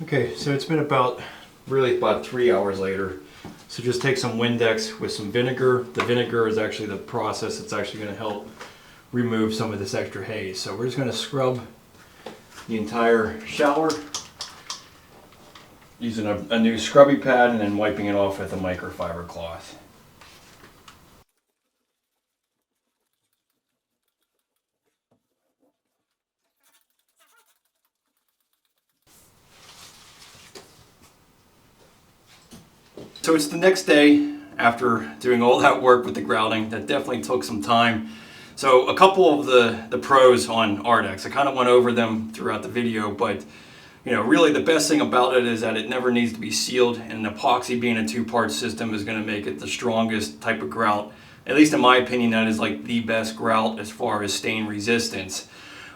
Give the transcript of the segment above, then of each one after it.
Okay, so it's been about 3 hours later. So just take some Windex with some vinegar. The vinegar is actually the process that's actually going to help remove some of this extra haze. So we're just going to scrub the entire shower using a new scrubby pad and then wiping it off with a microfiber cloth. So it's the next day after doing all that work with the grouting. That definitely took some time. So a couple of the pros on Ardex, I kind of went over them throughout the video, but really the best thing about it is that it never needs to be sealed, and epoxy being a two-part system is going to make it the strongest type of grout. At least in my opinion, that is like the best grout as far as stain resistance.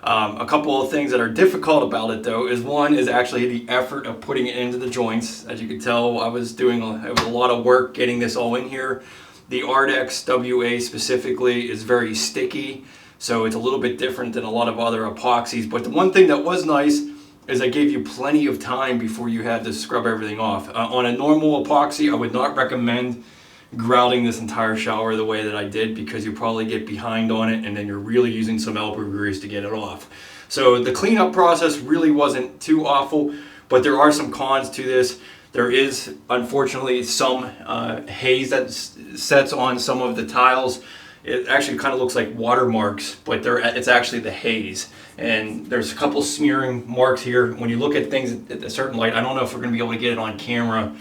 A couple of things that are difficult about it though is one is actually the effort of putting it into the joints. As you can tell, it was a lot of work getting this all in here. The Ardex WA specifically is very sticky, so it's a little bit different than a lot of other epoxies. But the one thing that was nice is I gave you plenty of time before you had to scrub everything off. On a normal epoxy, I would not recommend grouting this entire shower the way that I did, because you probably get behind on it and then you're really using some elbow grease to get it off. So the cleanup process really wasn't too awful, but there are some cons to this. There is unfortunately some haze that sets on some of the tiles. It actually kind of looks like watermarks, but it's actually the haze. And there's a couple smearing marks here. When you look at things at a certain light, I don't know if we're going to be able to get it on camera,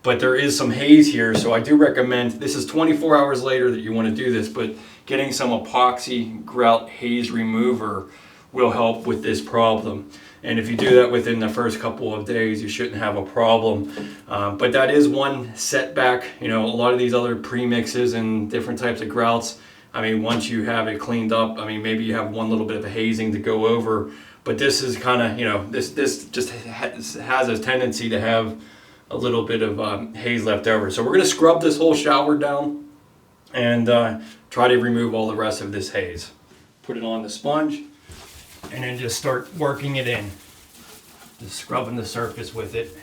but there is some haze here. So I do recommend, this is 24 hours later that you want to do this, but getting some Epoxy Grout Haze remover will help with this problem. And if you do that within the first couple of days, you shouldn't have a problem. But that is one setback. A lot of these other premixes and different types of grouts, I mean, once you have it cleaned up, I mean, maybe you have one little bit of a hazing to go over. But this is kind of, this just has a tendency to have a little bit of haze left over. So we're going to scrub this whole shower down and try to remove all the rest of this haze. Put it on the sponge and then just start working it in. Just scrubbing the surface with it.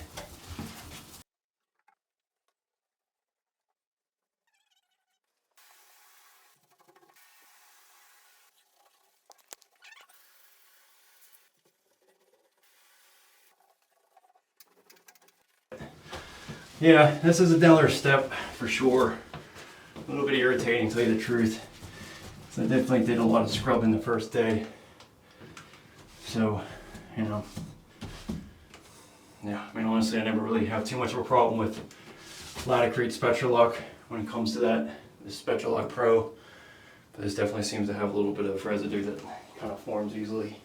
Yeah, this is another step for sure. A little bit irritating, to tell you the truth. So I definitely did a lot of scrubbing the first day. So, yeah, I mean, honestly, I never really have too much of a problem with Latacrete Spectralock when it comes to that. This Spectralock Pro, but this definitely seems to have a little bit of residue that kind of forms easily.